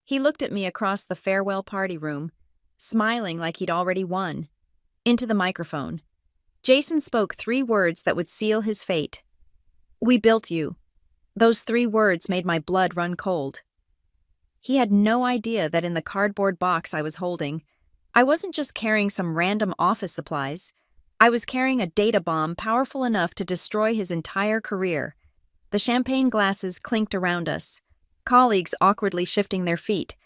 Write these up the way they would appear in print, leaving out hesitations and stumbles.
He looked at me across the farewell party room, smiling like he'd already won. Into the microphone. Jason spoke 3 words that would seal his fate. "We built you." Those 3 words made my blood run cold. He had no idea that in the cardboard box I was holding, I wasn't just carrying some random office supplies. I was carrying a data bomb powerful enough to destroy his entire career. The champagne glasses clinked around us, colleagues awkwardly shifting their feet,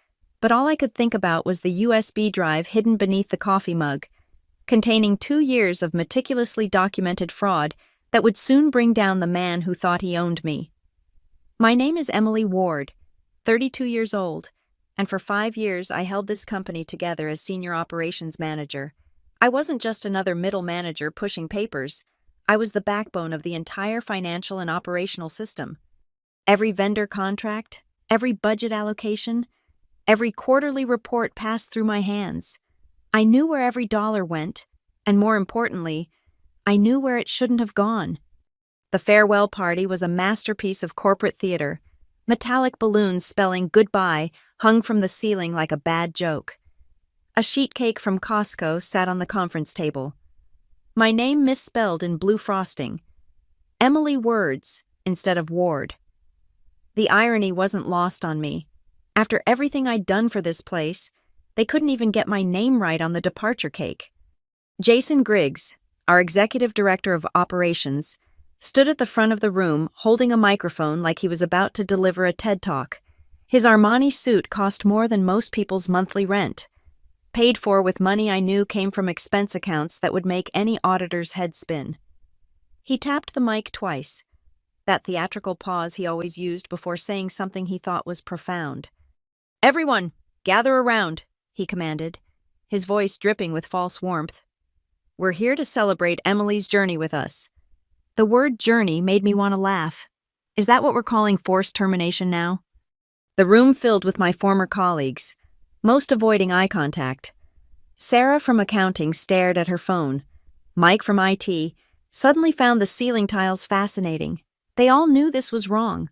but all I could think about was the USB drive hidden beneath the coffee mug, containing 2 years of meticulously documented fraud that would soon bring down the man who thought he owned me. My name is Emily Ward, 32 years old, and for 5 years I held this company together as senior operations manager. I wasn't just another middle manager pushing papers. I was the backbone of the entire financial and operational system. Every vendor contract, every budget allocation, every quarterly report passed through my hands. I knew where every dollar went, and more importantly, I knew where it shouldn't have gone. The farewell party was a masterpiece of corporate theater. Metallic balloons spelling goodbye hung from the ceiling like a bad joke. A sheet cake from Costco sat on the conference table. My name misspelled in blue frosting. Emily Words instead of Ward. The irony wasn't lost on me. After everything I'd done for this place, they couldn't even get my name right on the departure cake. Jason Griggs, our executive director of operations, stood at the front of the room holding a microphone like he was about to deliver a TED Talk. His Armani suit cost more than most people's monthly rent, paid for with money I knew came from expense accounts that would make any auditor's head spin. He tapped the mic twice, that theatrical pause he always used before saying something he thought was profound. "Everyone, gather around," he commanded, his voice dripping with false warmth. "We're here to celebrate Emily's journey with us." The word journey made me want to laugh. Is that what we're calling forced termination now? The room filled with my former colleagues, most avoiding eye contact. Sarah from accounting stared at her phone. Mike from IT suddenly found the ceiling tiles fascinating. They all knew this was wrong,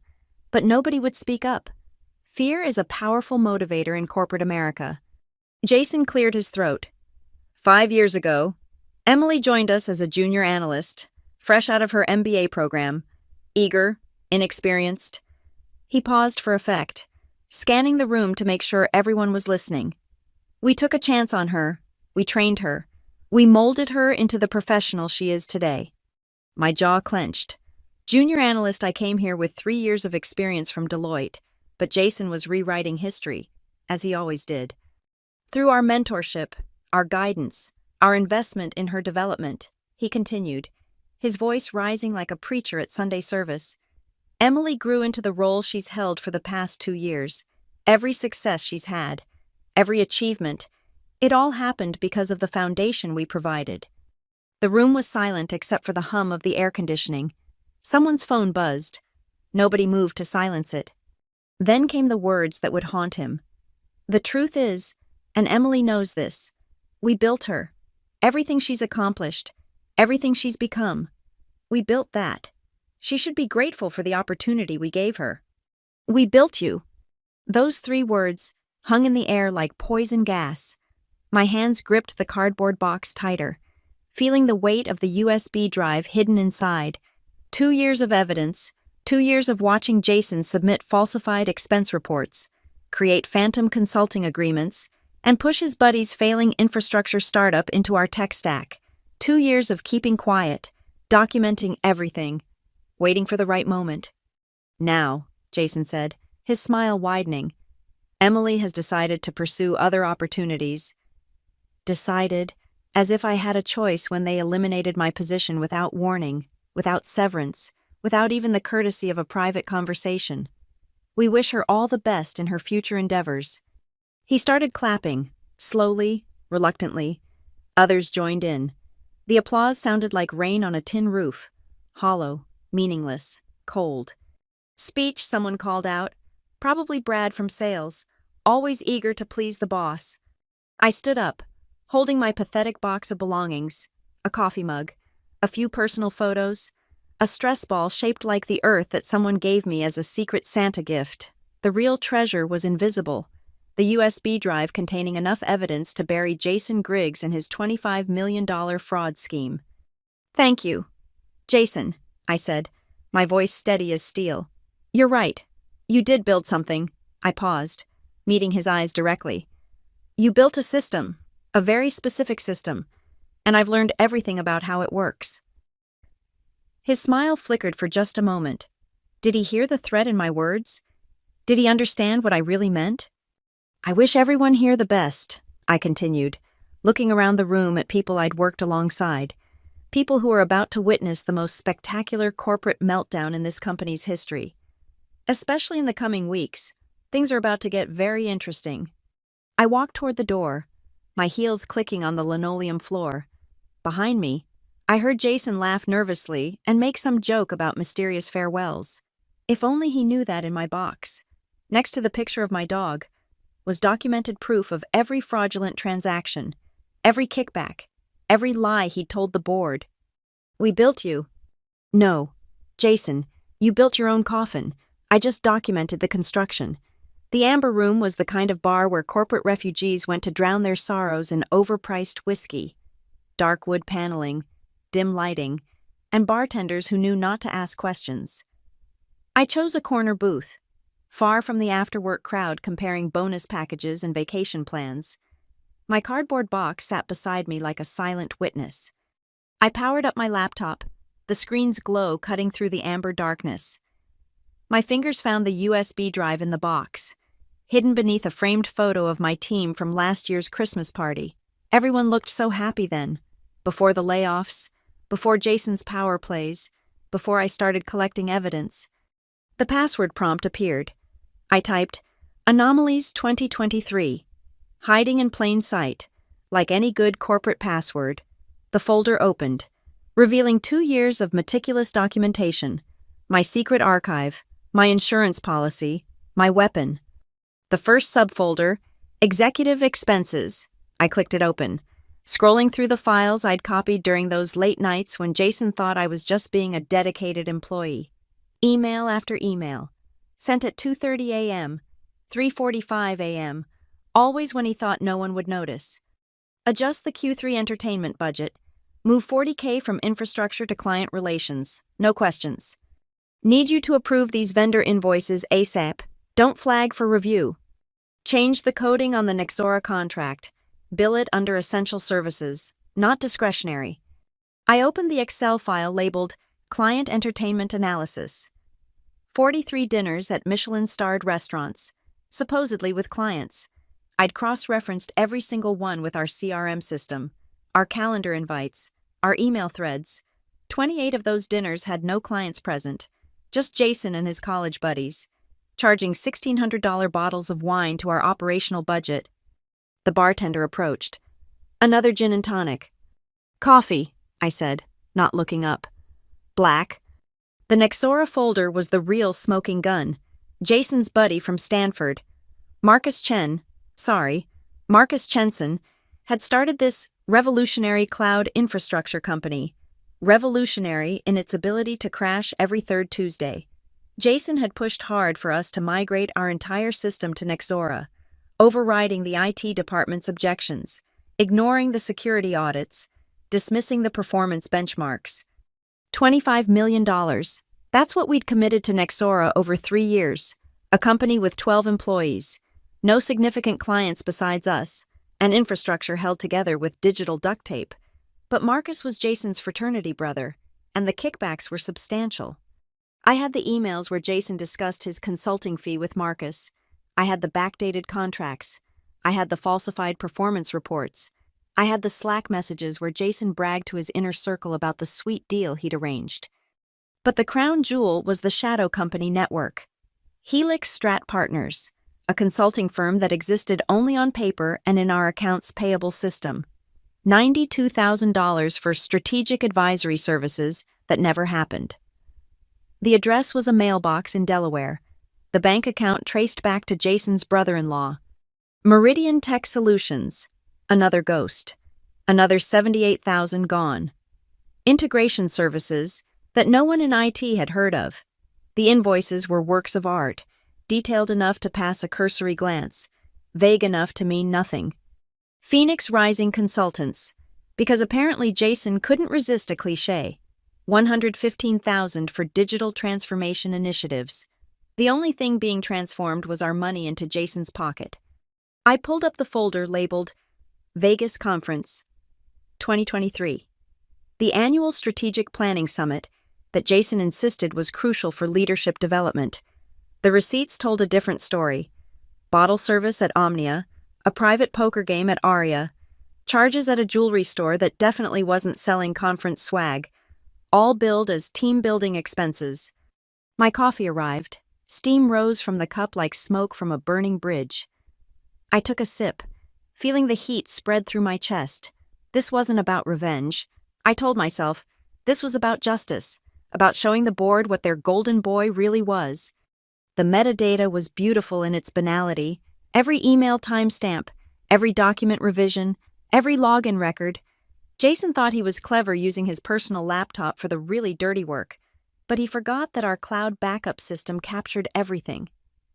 but nobody would speak up. Fear is a powerful motivator in corporate America. Jason cleared his throat. 5 years ago, Emily joined us as a junior analyst, fresh out of her MBA program, eager, inexperienced. He paused for effect, scanning the room to make sure everyone was listening. We took a chance on her. We trained her. We molded her into the professional she is today. My jaw clenched. Junior analyst, I came here with 3 years of experience from Deloitte, but Jason was rewriting history, as he always did. Through our mentorship, our guidance, our investment in her development, he continued, his voice rising like a preacher at Sunday service, Emily grew into the role she's held for the past 2 years. Every success she's had, every achievement, it all happened because of the foundation we provided. The room was silent except for the hum of the air conditioning. Someone's phone buzzed. Nobody moved to silence it. Then came the words that would haunt him. The truth is, and Emily knows this, we built her. Everything she's accomplished, everything she's become. We built that. She should be grateful for the opportunity we gave her. We built you. Those 3 words hung in the air like poison gas. My hands gripped the cardboard box tighter, feeling the weight of the USB drive hidden inside. 2 years of evidence, 2 years of watching Jason submit falsified expense reports, create phantom consulting agreements, and push his buddy's failing infrastructure startup into our tech stack. 2 years of keeping quiet, documenting everything, waiting for the right moment. Now, Jason said, his smile widening, Emily has decided to pursue other opportunities. Decided, as if I had a choice when they eliminated my position without warning, without severance, without even the courtesy of a private conversation. We wish her all the best in her future endeavors. He started clapping, slowly, reluctantly. Others joined in. The applause sounded like rain on a tin roof, hollow, meaningless, cold. Speech, someone called out, probably Brad from sales, always eager to please the boss. I stood up, holding my pathetic box of belongings, a coffee mug, a few personal photos, a stress ball shaped like the earth that someone gave me as a secret Santa gift. The real treasure was invisible. the USB drive containing enough evidence to bury Jason Griggs and his $25 million fraud scheme. "Thank you, Jason," I said, my voice steady as steel. "You're right. You did build something." I paused, meeting his eyes directly. "You built a system, a very specific system, and I've learned everything about how it works." His smile flickered for just a moment. Did he hear the threat in my words? Did he understand what I really meant? "I wish everyone here the best," I continued, looking around the room at people I'd worked alongside, people who were about to witness the most spectacular corporate meltdown in this company's history. Especially in the coming weeks, things are about to get very interesting. I walked toward the door, my heels clicking on the linoleum floor. Behind me, I heard Jason laugh nervously and make some joke about mysterious farewells. If only he knew that in my box, next to the picture of my dog, was documented proof of every fraudulent transaction, every kickback, every lie he'd told the board. "We built you." "No, Jason, you built your own coffin. I just documented the construction." The Amber Room was the kind of bar where corporate refugees went to drown their sorrows in overpriced whiskey. Dark wood paneling, dim lighting, and bartenders who knew not to ask questions. I chose a corner booth, far from the after-work crowd comparing bonus packages and vacation plans. My cardboard box sat beside me like a silent witness. I powered up my laptop, the screen's glow cutting through the amber darkness. My fingers found the USB drive in the box, hidden beneath a framed photo of my team from last year's Christmas party. Everyone looked so happy then, before the layoffs, before Jason's power plays, before I started collecting evidence. The password prompt appeared. I typed, "Anomalies 2023, hiding in plain sight." Like any good corporate password, the folder opened, revealing 2 years of meticulous documentation, my secret archive, my insurance policy, my weapon. The first subfolder, Executive Expenses. I clicked it open, scrolling through the files I'd copied during those late nights when Jason thought I was just being a dedicated employee. Email after email, sent at 2:30 a.m., 3:45 a.m., always when he thought no one would notice. Adjust the Q3 entertainment budget. Move $40K from infrastructure to client relations. No questions. Need you to approve these vendor invoices ASAP. Don't flag for review. Change the coding on the Nexora contract. Bill it under essential services, not discretionary. I opened the Excel file labeled Client Entertainment Analysis. 43 dinners at Michelin-starred restaurants, supposedly with clients. I'd cross-referenced every single one with our CRM system, our calendar invites, our email threads. 28 of those dinners had no clients present, just Jason and his college buddies, charging $1,600 bottles of wine to our operational budget. The bartender approached. "Another gin and tonic." "Coffee," I said, not looking up. "Black." The Nexora folder was the real smoking gun. Jason's buddy from Stanford, Marcus Chenson, had started this revolutionary cloud infrastructure company, revolutionary in its ability to crash every third Tuesday. Jason had pushed hard for us to migrate our entire system to Nexora, overriding the IT department's objections, ignoring the security audits, dismissing the performance benchmarks. $25 million. That's what we'd committed to Nexora over 3 years, a company with 12 employees, no significant clients besides us, and infrastructure held together with digital duct tape. But Marcus was Jason's fraternity brother, and the kickbacks were substantial. I had the emails where Jason discussed his consulting fee with Marcus. I had the backdated contracts. I had the falsified performance reports. I had the Slack messages where Jason bragged to his inner circle about the sweet deal he'd arranged. But the crown jewel was the shadow company network. Helix Strat Partners, a consulting firm that existed only on paper and in our accounts payable system. $92,000 for strategic advisory services that never happened. The address was a mailbox in Delaware. The bank account traced back to Jason's brother-in-law. Meridian Tech Solutions, another ghost. Another $78,000 gone. Integration services that no one in IT had heard of. The invoices were works of art, detailed enough to pass a cursory glance, vague enough to mean nothing. Phoenix Rising Consultants, because apparently Jason couldn't resist a cliché. 115,000 for digital transformation initiatives. The only thing being transformed was our money into Jason's pocket. I pulled up the folder labeled Vegas Conference 2023. The annual strategic planning summit that Jason insisted was crucial for leadership development. The receipts told a different story. Bottle service at Omnia, a private poker game at Aria, charges at a jewelry store that definitely wasn't selling conference swag, all billed as team-building expenses. My coffee arrived. Steam rose from the cup like smoke from a burning bridge. I took a sip, feeling the heat spread through my chest. This wasn't about revenge. I told myself, this was about justice, about showing the board what their golden boy really was. The metadata was beautiful in its banality. Every email timestamp, every document revision, every login record. Jason thought he was clever using his personal laptop for the really dirty work, but he forgot that our cloud backup system captured everything.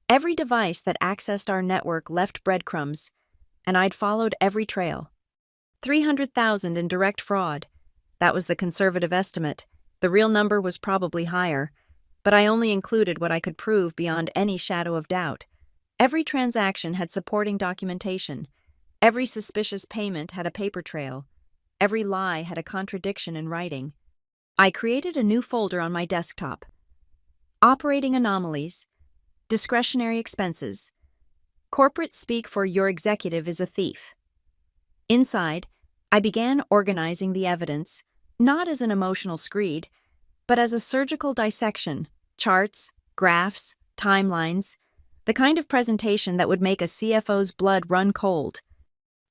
Every device that accessed our network left breadcrumbs, and I'd followed every trail. 300,000 in direct fraud. That was the conservative estimate. The real number was probably higher, but I only included what I could prove beyond any shadow of doubt. Every transaction had supporting documentation. Every suspicious payment had a paper trail. Every lie had a contradiction in writing. I created a new folder on my desktop. Operating anomalies, discretionary expenses, corporate speak for your executive is a thief. Inside, I began organizing the evidence, not as an emotional screed, but as a surgical dissection, charts, graphs, timelines, the kind of presentation that would make a CFO's blood run cold.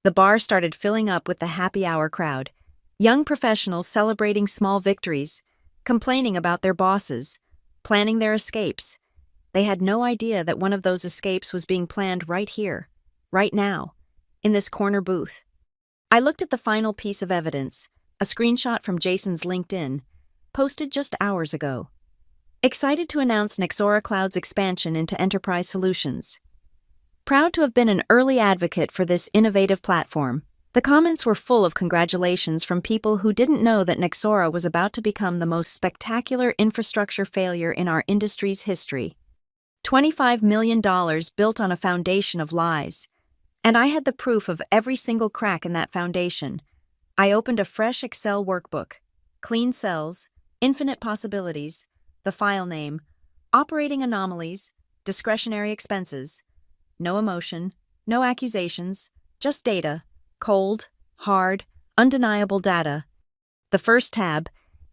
The bar started filling up with the happy hour crowd, young professionals celebrating small victories, complaining about their bosses, planning their escapes. They had no idea that one of those escapes was being planned right here, right now, in this corner booth. I looked at the final piece of evidence, a screenshot from Jason's LinkedIn, posted just hours ago. Excited to announce Nexora Cloud's expansion into enterprise solutions. Proud to have been an early advocate for this innovative platform. The comments were full of congratulations from people who didn't know that Nexora was about to become the most spectacular infrastructure failure in our industry's history. $25 million built on a foundation of lies. And I had the proof of every single crack in that foundation. I opened a fresh Excel workbook. Clean cells, infinite possibilities, the file name, operating anomalies, discretionary expenses. No emotion, no accusations, just data, cold, hard, undeniable data. The first tab,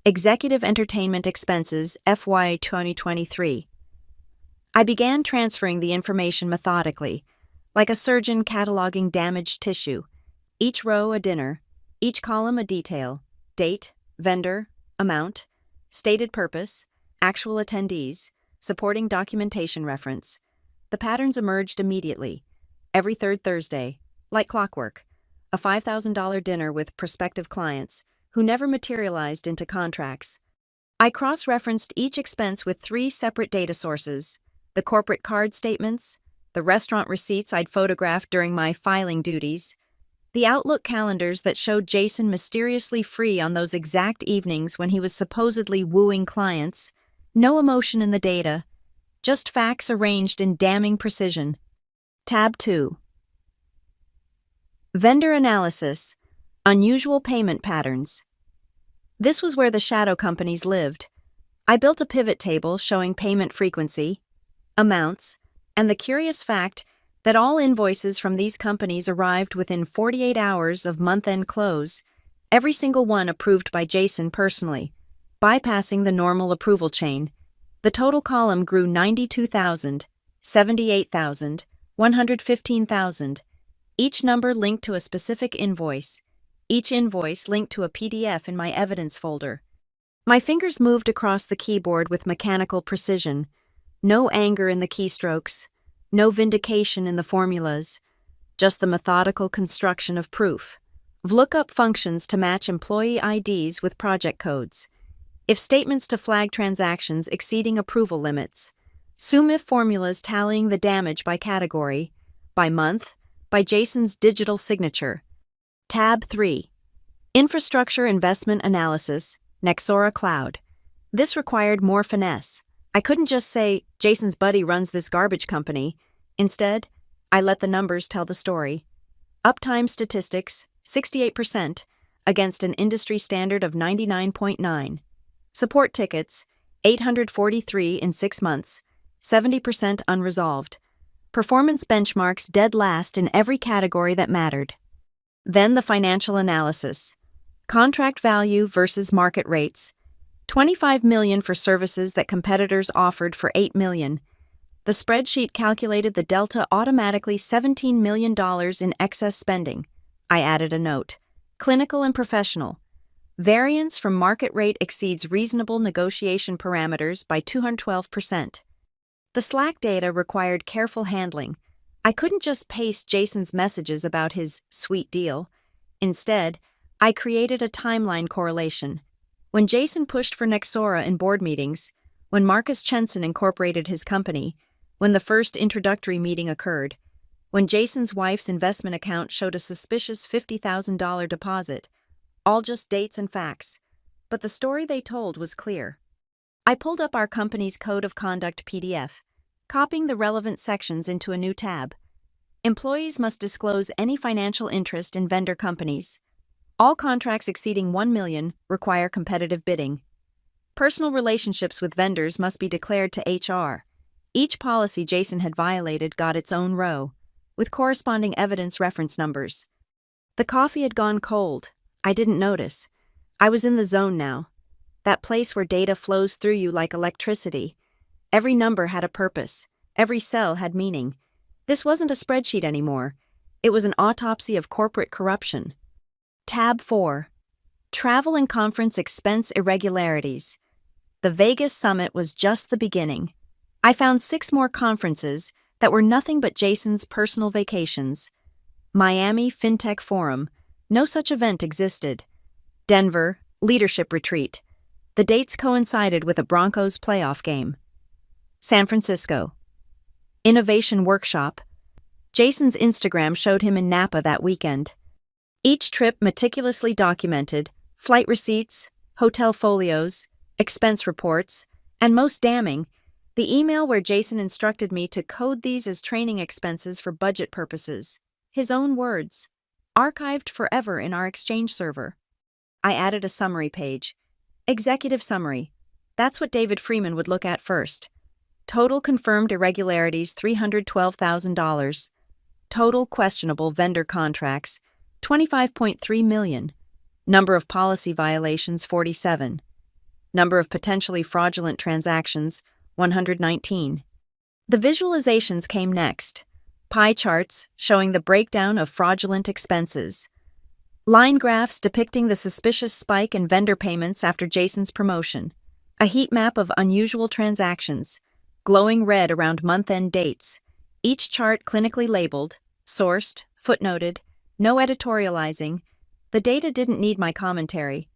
Executive Entertainment Expenses FY 2023. I began transferring the information methodically, like a surgeon cataloging damaged tissue. Each row a dinner, each column a detail, date, vendor, amount, stated purpose, actual attendees, supporting documentation reference. The patterns emerged immediately. Every third Thursday, like clockwork, a $5,000 dinner with prospective clients who never materialized into contracts. I cross-referenced each expense with 3 separate data sources: the corporate card statements, the restaurant receipts I'd photographed during my filing duties, the Outlook calendars that showed Jason mysteriously free on those exact evenings when he was supposedly wooing clients. No emotion in the data, just facts arranged in damning precision. Tab 2. Vendor analysis, unusual payment patterns. This was where the shadow companies lived. I built a pivot table showing payment frequency, amounts, and the curious fact that all invoices from these companies arrived within 48 hours of month-end close, every single one approved by Jason personally, bypassing the normal approval chain. The total column grew 92,000, 78,000, 115,000, each number linked to a specific invoice, each invoice linked to a PDF in my evidence folder. My fingers moved across the keyboard with mechanical precision, no anger in the keystrokes, no vindication in the formulas, just the methodical construction of proof. VLOOKUP functions to match employee IDs with project codes. If statements to flag transactions exceeding approval limits. SUMIF formulas tallying the damage by category, by month, by Jason's digital signature. Tab 3. Infrastructure Investment Analysis, Nexora Cloud. This required more finesse. I couldn't just say, Jason's buddy runs this garbage company. Instead, I let the numbers tell the story. Uptime statistics, 68%, against an industry standard of 99.9. Support tickets, 843 in 6 months, 70% unresolved. Performance benchmarks dead last in every category that mattered. Then the financial analysis. Contract value versus market rates. $25 million for services that competitors offered for $8 million. The spreadsheet calculated the delta automatically $17 million in excess spending. I added a note. Clinical and professional. Variance from market rate exceeds reasonable negotiation parameters by 212%. The Slack data required careful handling. I couldn't just paste Jason's messages about his sweet deal. Instead, I created a timeline correlation. When Jason pushed for Nexora in board meetings, when Marcus Chenson incorporated his company, when the first introductory meeting occurred, when Jason's wife's investment account showed a suspicious $50,000 deposit, all just dates and facts. But the story they told was clear. I pulled up our company's Code of Conduct PDF, copying the relevant sections into a new tab. Employees must disclose any financial interest in vendor companies. All contracts exceeding $1 million require competitive bidding. Personal relationships with vendors must be declared to HR. Each policy Jason had violated got its own row, with corresponding evidence reference numbers. The coffee had gone cold. I didn't notice. I was in the zone now. That place where data flows through you like electricity. Every number had a purpose. Every cell had meaning. This wasn't a spreadsheet anymore. It was an autopsy of corporate corruption. Tab 4. Travel and conference expense irregularities. The Vegas summit was just the beginning. I found 6 more conferences that were nothing but Jason's personal vacations. Miami FinTech Forum. No such event existed. Denver, Leadership Retreat. The dates coincided with a Broncos playoff game. San Francisco. Innovation Workshop. Jason's Instagram showed him in Napa that weekend. Each trip meticulously documented, flight receipts, hotel folios, expense reports, and most damning, the email where Jason instructed me to code these as training expenses for budget purposes. His own words. Archived forever in our Exchange server. I added a summary page. Executive summary. That's what David Freeman would look at first. Total confirmed irregularities $312,000. Total questionable vendor contracts $25.3 million. Number of policy violations 47. Number of potentially fraudulent transactions 119. The visualizations came next. Pie charts showing the breakdown of fraudulent expenses. Line graphs depicting the suspicious spike in vendor payments after Jason's promotion. A heat map of unusual transactions, glowing red around month-end dates. Each chart clinically labeled, sourced, footnoted, no editorializing. The data didn't need my commentary.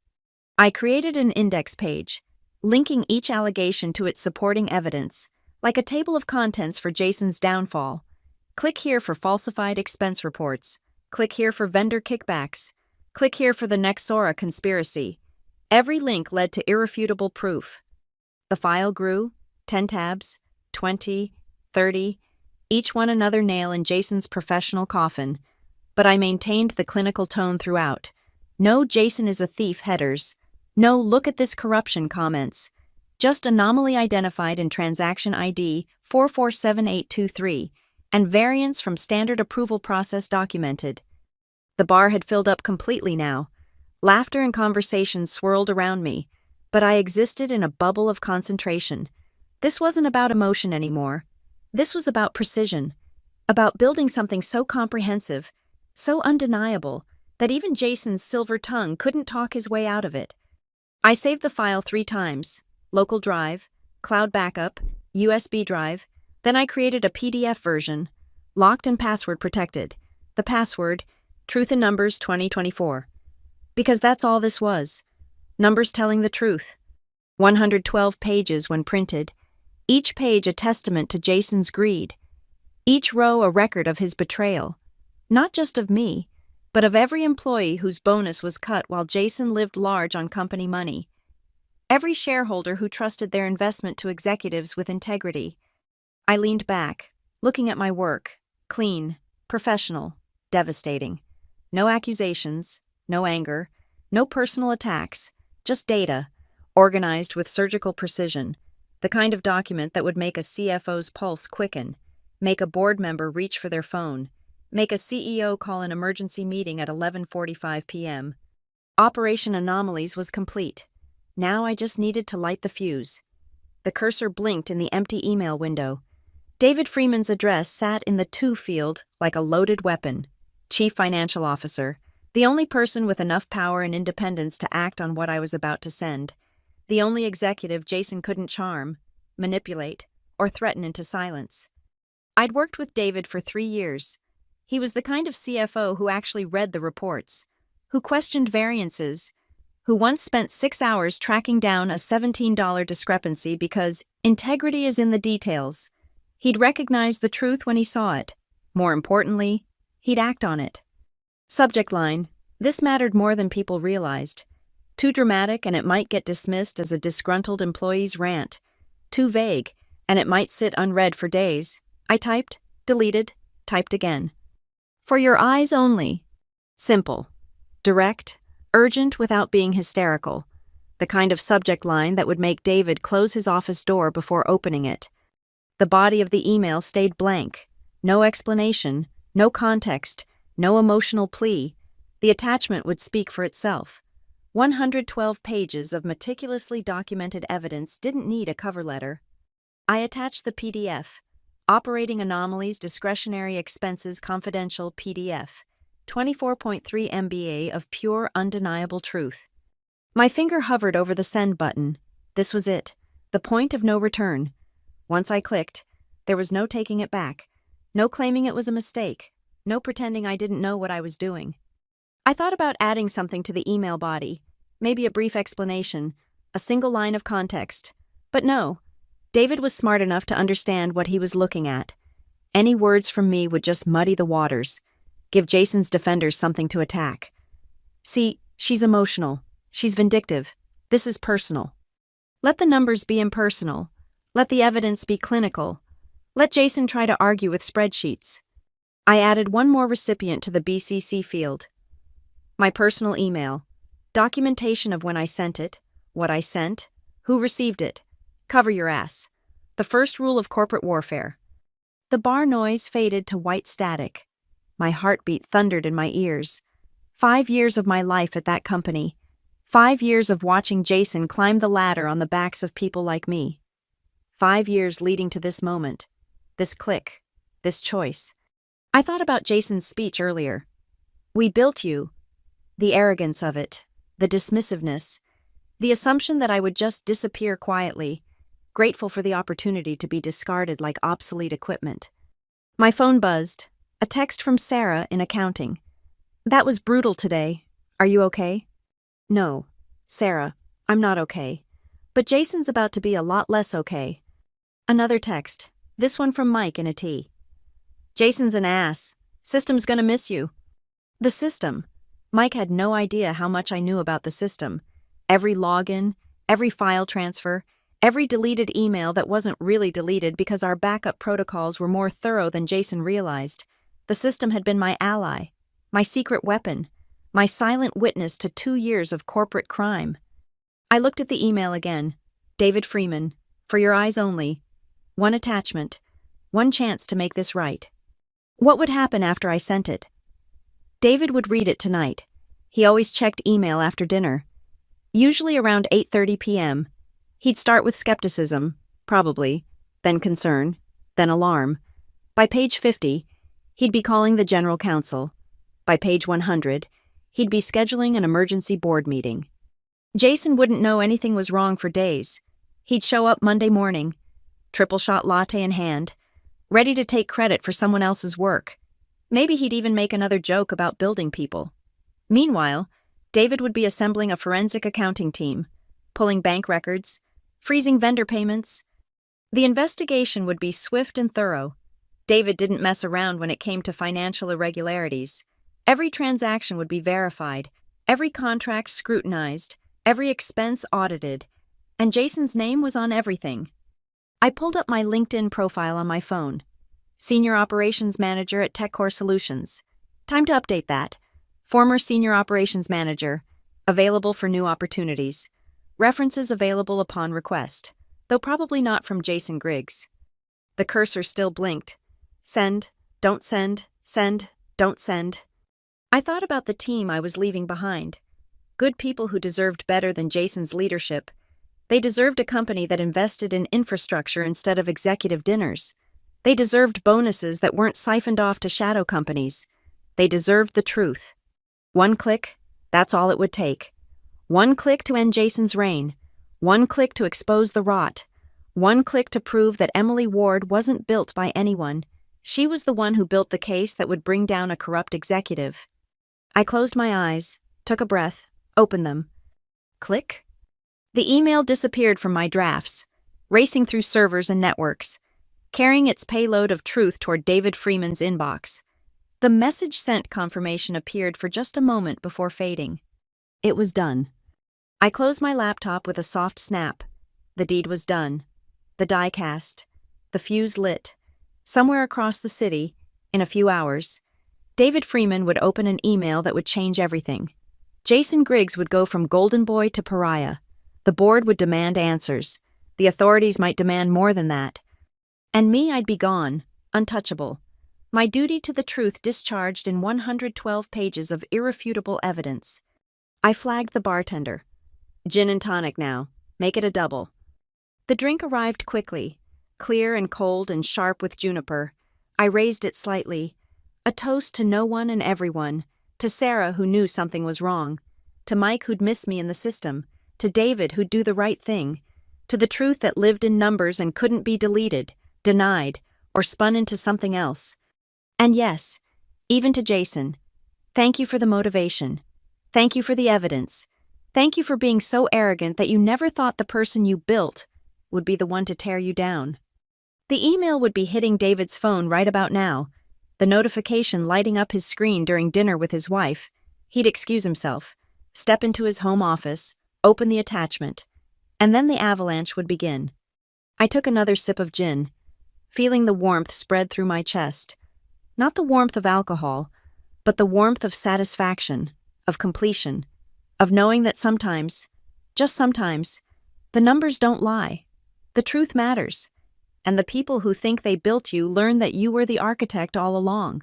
I created an index page, linking each allegation to its supporting evidence, like a table of contents for Jason's downfall. Click here for falsified expense reports. Click here for vendor kickbacks. Click here for the Nexora conspiracy. Every link led to irrefutable proof. The file grew, 10 tabs, 20, 30, each one another nail in Jason's professional coffin. But I maintained the clinical tone throughout. No Jason is a thief headers. No look at this corruption comments. Just anomaly identified in transaction ID 447823 and variance from standard approval process documented. The bar had filled up completely now. Laughter and conversation swirled around me, but I existed in a bubble of concentration. This wasn't about emotion anymore. This was about precision, about building something so comprehensive, so undeniable, that even Jason's silver tongue couldn't talk his way out of it. I saved the file 3 times, local drive, cloud backup, USB drive, then I created a PDF version, locked and password protected. The password, Truth in Numbers 2024. Because that's all this was. Numbers telling the truth. 112 pages when printed, each page a testament to Jason's greed, each row a record of his betrayal. Not just of me, but of every employee whose bonus was cut while Jason lived large on company money. Every shareholder who trusted their investment to executives with integrity. I leaned back, looking at my work, clean, professional, devastating. No accusations, no anger, no personal attacks, just data, organized with surgical precision, the kind of document that would make a CFO's pulse quicken, make a board member reach for their phone, make a CEO call an emergency meeting at 11:45 p.m. Operation Anomalies was complete. Now I just needed to light the fuse. The cursor blinked in the empty email window. David Freeman's address sat in the to field like a loaded weapon. Chief Financial Officer, the only person with enough power and independence to act on what I was about to send. The only executive Jason couldn't charm, manipulate, or threaten into silence. I'd worked with David for 3 years. He was the kind of CFO who actually read the reports, who questioned variances, who once spent 6 hours tracking down a $17 discrepancy because integrity is in the details. He'd recognize the truth when he saw it. More importantly, he'd act on it. Subject line: this mattered more than people realized. Too dramatic and it might get dismissed as a disgruntled employee's rant. Too vague and it might sit unread for days. I typed, deleted, typed again. For your eyes only. Simple. Direct, urgent without being hysterical. The kind of subject line that would make David close his office door before opening it. The body of the email stayed blank. No explanation, no context, no emotional plea. The attachment would speak for itself. 112 pages of meticulously documented evidence didn't need a cover letter. I attached the PDF, Operating Anomalies Discretionary Expenses Confidential PDF, 24.3 MB of pure, undeniable truth. My finger hovered over the send button. This was it, the point of no return. Once I clicked, there was no taking it back, no claiming it was a mistake, no pretending I didn't know what I was doing. I thought about adding something to the email body, maybe a brief explanation, a single line of context. But no, David was smart enough to understand what he was looking at. Any words from me would just muddy the waters, give Jason's defenders something to attack. See, she's emotional, she's vindictive, this is personal. Let the numbers be impersonal. Let the evidence be clinical. Let Jason try to argue with spreadsheets. I added one more recipient to the BCC field. My personal email. Documentation of when I sent it, what I sent, who received it. Cover your ass. The first rule of corporate warfare. The bar noise faded to white static. My heartbeat thundered in my ears. 5 years of my life at that company. 5 years of watching Jason climb the ladder on the backs of people like me. 5 years leading to this moment, this click, this choice. I thought about Jason's speech earlier. We built you. The arrogance of it, the dismissiveness, the assumption that I would just disappear quietly, grateful for the opportunity to be discarded like obsolete equipment. My phone buzzed, a text from Sarah in accounting. That was brutal today. Are you okay? No, Sarah, I'm not okay. But Jason's about to be a lot less okay. Another text, this one from Mike in a T. Jason's an ass. System's gonna miss you. The system. Mike had no idea how much I knew about the system. Every login, every file transfer, every deleted email that wasn't really deleted because our backup protocols were more thorough than Jason realized. The system had been my ally, my secret weapon, my silent witness to 2 years of corporate crime. I looked at the email again. David Freeman, for your eyes only. One attachment, one chance to make this right. What would happen after I sent it? David would read it tonight. He always checked email after dinner. Usually around 8:30 p.m. He'd start with skepticism, probably, then concern, then alarm. By page 50, he'd be calling the general counsel. By page 100, he'd be scheduling an emergency board meeting. Jason wouldn't know anything was wrong for days. He'd show up Monday morning, triple shot latte in hand, ready to take credit for someone else's work. Maybe he'd even make another joke about building people. Meanwhile, David would be assembling a forensic accounting team, pulling bank records, freezing vendor payments. The investigation would be swift and thorough. David didn't mess around when it came to financial irregularities. Every transaction would be verified, every contract scrutinized, every expense audited, and Jason's name was on everything. I pulled up my LinkedIn profile on my phone. Senior Operations Manager at TechCore Solutions. Time to update that. Former Senior Operations Manager. Available for new opportunities. References available upon request, though probably not from Jason Griggs. The cursor still blinked. Send, don't send, don't send. I thought about the team I was leaving behind. Good people who deserved better than Jason's leadership. They deserved a company that invested in infrastructure instead of executive dinners. They deserved bonuses that weren't siphoned off to shadow companies. They deserved the truth. One click, that's all it would take. One click to end Jason's reign. One click to expose the rot. One click to prove that Emily Ward wasn't built by anyone. She was the one who built the case that would bring down a corrupt executive. I closed my eyes, took a breath, opened them. Click. The email disappeared from my drafts, racing through servers and networks, carrying its payload of truth toward David Freeman's inbox. The message sent confirmation appeared for just a moment before fading. It was done. I closed my laptop with a soft snap. The deed was done. The die cast. The fuse lit. Somewhere across the city, in a few hours, David Freeman would open an email that would change everything. Jason Griggs would go from golden boy to pariah. The board would demand answers. The authorities might demand more than that. And me, I'd be gone, untouchable. My duty to the truth discharged in 112 pages of irrefutable evidence. I flagged the bartender. Gin and tonic now. Make it a double. The drink arrived quickly, clear and cold and sharp with juniper. I raised it slightly. A toast to no one and everyone. To Sarah, who knew something was wrong. To Mike, who'd miss me in the system. To David, who'd do the right thing. To the truth that lived in numbers and couldn't be deleted, denied, or spun into something else. And yes, even to Jason. Thank you for the motivation. Thank you for the evidence. Thank you for being so arrogant that you never thought the person you built would be the one to tear you down. The email would be hitting David's phone right about now, the notification lighting up his screen during dinner with his wife. He'd excuse himself, step into his home office, open the attachment, and then the avalanche would begin. I took another sip of gin, feeling the warmth spread through my chest. Not the warmth of alcohol, but the warmth of satisfaction, of completion, of knowing that sometimes, just sometimes, the numbers don't lie. The truth matters, and the people who think they built you learn that you were the architect all along.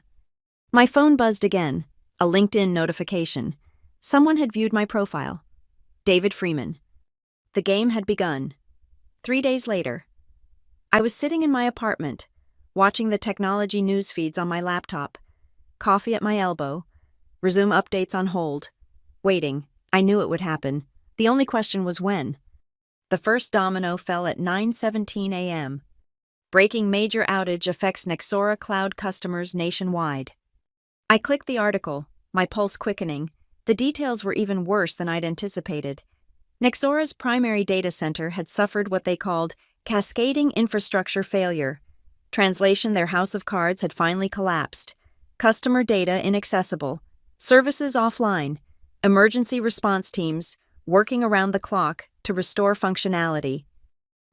My phone buzzed again, a LinkedIn notification. Someone had viewed my profile. David Freeman. The game had begun. 3 days later, I was sitting in my apartment, watching the technology news feeds on my laptop, coffee at my elbow, resume updates on hold, waiting. I knew it would happen. The only question was when. The first domino fell at 9:17 a.m. Breaking major outage affects Nexora cloud customers nationwide. I clicked the article, my pulse quickening. The details were even worse than I'd anticipated. Nexora's primary data center had suffered what they called cascading infrastructure failure. Translation: their house of cards had finally collapsed. Customer data inaccessible. Services offline. Emergency response teams working around the clock to restore functionality.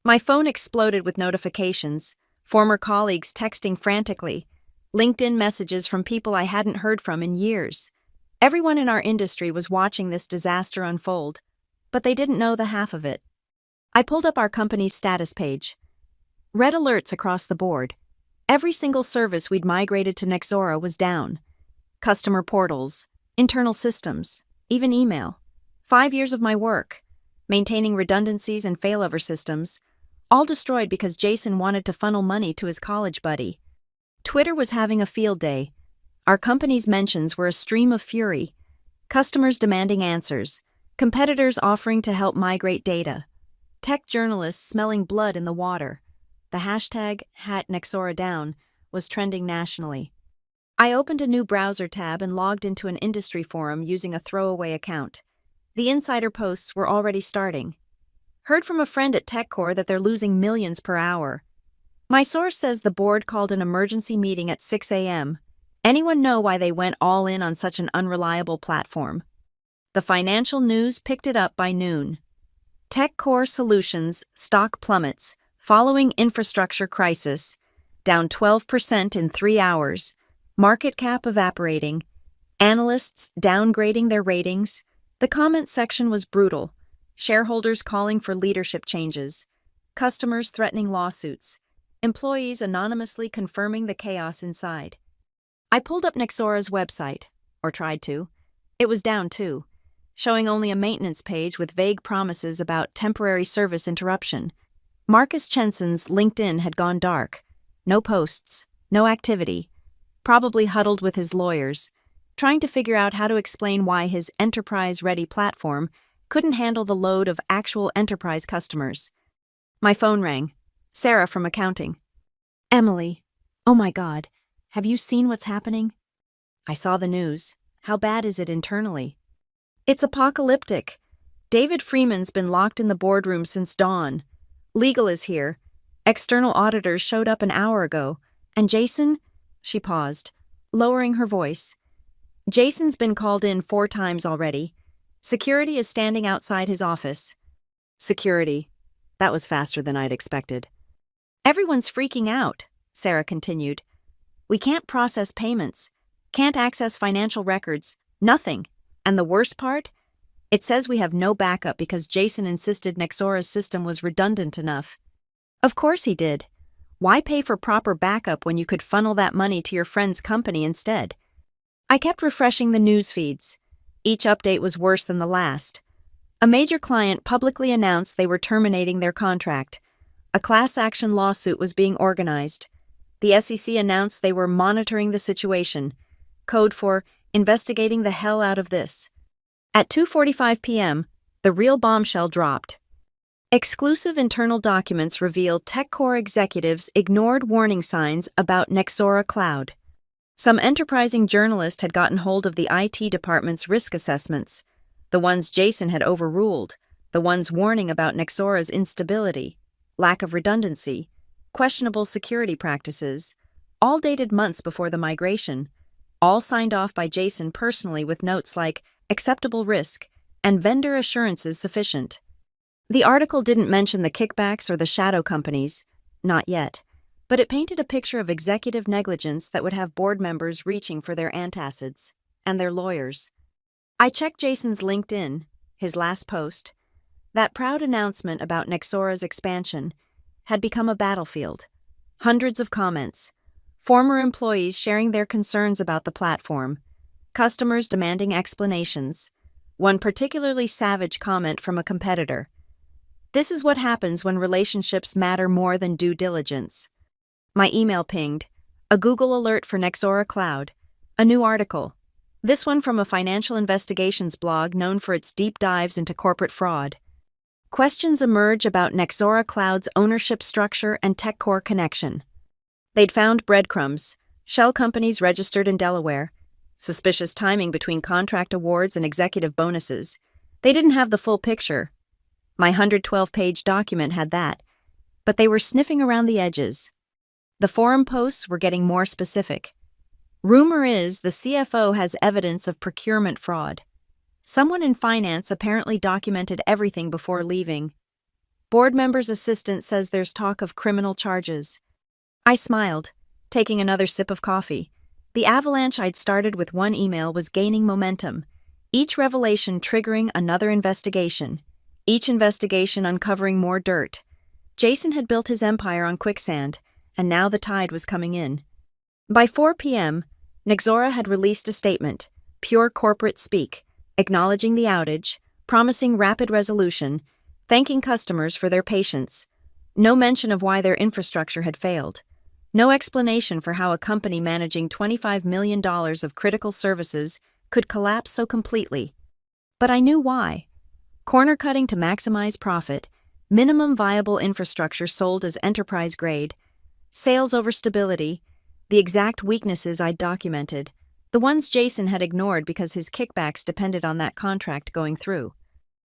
My phone exploded with notifications, former colleagues texting frantically, LinkedIn messages from people I hadn't heard from in years. Everyone in our industry was watching this disaster unfold, but they didn't know the half of it. I pulled up our company's status page. Red alerts across the board. Every single service we'd migrated to Nexora was down. Customer portals, internal systems, even email. 5 years of my work, maintaining redundancies and failover systems, all destroyed because Jason wanted to funnel money to his college buddy. Twitter was having a field day. Our company's mentions were a stream of fury. Customers demanding answers, competitors offering to help migrate data, tech journalists smelling blood in the water. The hashtag #HatNexoraDown was trending nationally. I opened a new browser tab and logged into an industry forum using a throwaway account. The insider posts were already starting. Heard from a friend at TechCore that they're losing millions per hour. My source says the board called an emergency meeting at 6 a.m. Anyone know why they went all in on such an unreliable platform? The financial news picked it up by noon. TechCore Solutions stock plummets following infrastructure crisis, down 12% in 3 hours, market cap evaporating, analysts downgrading their ratings. The comment section was brutal. Shareholders calling for leadership changes, customers threatening lawsuits, employees anonymously confirming the chaos inside. I pulled up Nexora's website, or tried to. It was down too, showing only a maintenance page with vague promises about temporary service interruption. Marcus Chensen's LinkedIn had gone dark. No posts, no activity. Probably huddled with his lawyers, trying to figure out how to explain why his enterprise-ready platform couldn't handle the load of actual enterprise customers. My phone rang. Sarah from accounting. Emily, oh my God, have you seen what's happening? I saw the news. How bad is it internally? It's apocalyptic. David Freeman's been locked in the boardroom since dawn. Legal is here. External auditors showed up an hour ago. And Jason? She paused, lowering her voice. Jason's been called in 4 times already. Security is standing outside his office. Security. That was faster than I'd expected. Everyone's freaking out, Sarah continued. We can't process payments, can't access financial records, nothing. And the worst part? It says we have no backup because Jason insisted Nexora's system was redundant enough. Of course he did. Why pay for proper backup when you could funnel that money to your friend's company instead? I kept refreshing the news feeds. Each update was worse than the last. A major client publicly announced they were terminating their contract. A class action lawsuit was being organized. The SEC announced they were monitoring the situation, code for investigating the hell out of this. At 2:45 p.m., the real bombshell dropped. Exclusive internal documents revealed TechCore executives ignored warning signs about Nexora Cloud. Some enterprising journalist had gotten hold of the IT department's risk assessments, the ones Jason had overruled, the ones warning about Nexora's instability, lack of redundancy, questionable security practices, all dated months before the migration, all signed off by Jason personally with notes like acceptable risk and vendor assurances sufficient. The article didn't mention the kickbacks or the shadow companies, not yet, but it painted a picture of executive negligence that would have board members reaching for their antacids, and their lawyers. I checked Jason's LinkedIn, his last post. That proud announcement about Nexora's expansion had become a battlefield. Hundreds of comments, former employees sharing their concerns about the platform, customers demanding explanations, one particularly savage comment from a competitor. This is what happens when relationships matter more than due diligence. My email pinged, a Google alert for Nexora Cloud, a new article, this one from a financial investigations blog known for its deep dives into corporate fraud. Questions emerge about Nexora Cloud's ownership structure and TechCore connection. They'd found breadcrumbs, shell companies registered in Delaware, suspicious timing between contract awards and executive bonuses. They didn't have the full picture. My 112-page document had that, but they were sniffing around the edges. The forum posts were getting more specific. Rumor is the CFO has evidence of procurement fraud. Someone in finance apparently documented everything before leaving. Board member's assistant says there's talk of criminal charges. I smiled, taking another sip of coffee. The avalanche I'd started with one email was gaining momentum, each revelation triggering another investigation, each investigation uncovering more dirt. Jason had built his empire on quicksand, and now the tide was coming in. By 4 p.m., Nexora had released a statement, pure corporate speak, acknowledging the outage, promising rapid resolution, thanking customers for their patience. No mention of why their infrastructure had failed. No explanation for how a company managing $25 million of critical services could collapse so completely. But I knew why. Corner-cutting to maximize profit, minimum viable infrastructure sold as enterprise-grade, sales over stability, the exact weaknesses I'd documented, the ones Jason had ignored because his kickbacks depended on that contract going through.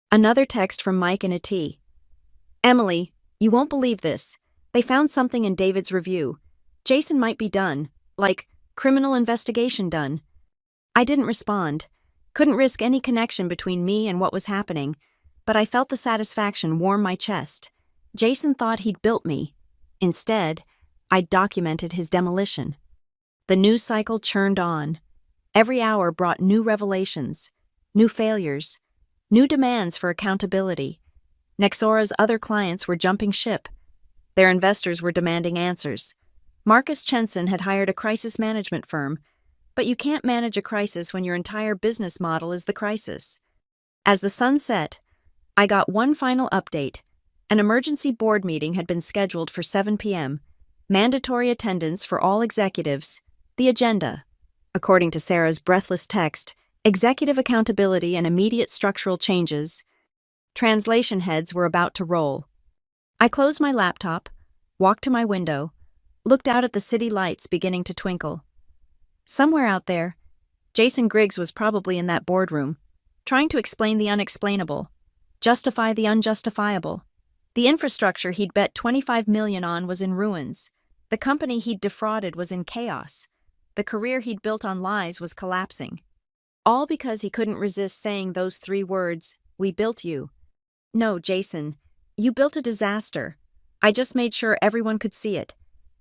Another text from Mike in a T. Emily, you won't believe this. They found something in David's review. Jason might be done, like criminal investigation done. I didn't respond. Couldn't risk any connection between me and what was happening, but I felt the satisfaction warm my chest. Jason thought he'd built me. Instead, I documented his demolition. The news cycle churned on. Every hour brought new revelations, new failures, new demands for accountability. Nexora's other clients were jumping ship. Their investors were demanding answers. Marcus Chenson had hired a crisis management firm, but you can't manage a crisis when your entire business model is the crisis. As the sun set, I got one final update. An emergency board meeting had been scheduled for 7 p.m., mandatory attendance for all executives, the agenda. According to Sarah's breathless text, executive accountability and immediate structural changes. Translation heads were about to roll. I closed my laptop, walked to my window, looked out at the city lights beginning to twinkle. Somewhere out there, Jason Griggs was probably in that boardroom, trying to explain the unexplainable, justify the unjustifiable. The infrastructure he'd bet $25 million on was in ruins. The company he'd defrauded was in chaos. The career he'd built on lies was collapsing. All because he couldn't resist saying those 3 words, "We built you." No, Jason, you built a disaster. I just made sure everyone could see it.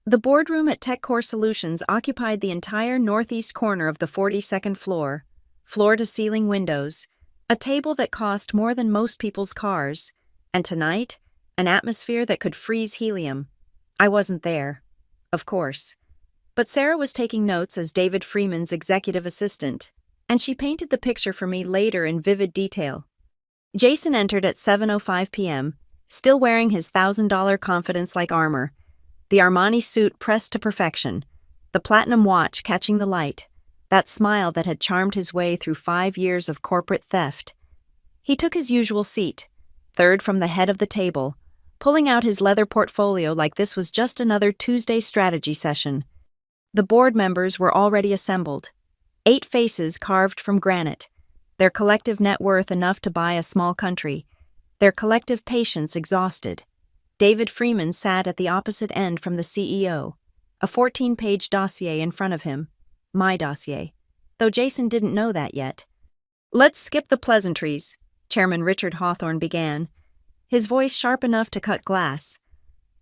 The boardroom at TechCore Solutions occupied the entire northeast corner of the 42nd floor, floor-to-ceiling windows, a table that cost more than most people's cars, and tonight, an atmosphere that could freeze helium. I wasn't there, of course. But Sarah was taking notes as David Freeman's executive assistant, and she painted the picture for me later in vivid detail. Jason entered at 7:05 p.m., still wearing his $1,000 confidence-like armor, the Armani suit pressed to perfection, the platinum watch catching the light, that smile that had charmed his way through 5 years of corporate theft. He took his usual seat, third from the head of the table, pulling out his leather portfolio like this was just another Tuesday strategy session. The board members were already assembled, 8 faces carved from granite, their collective net worth enough to buy a small country, their collective patience exhausted. David Freeman sat at the opposite end from the CEO, a 14-page dossier in front of him, my dossier, though Jason didn't know that yet. "Let's skip the pleasantries," Chairman Richard Hawthorne began, his voice sharp enough to cut glass.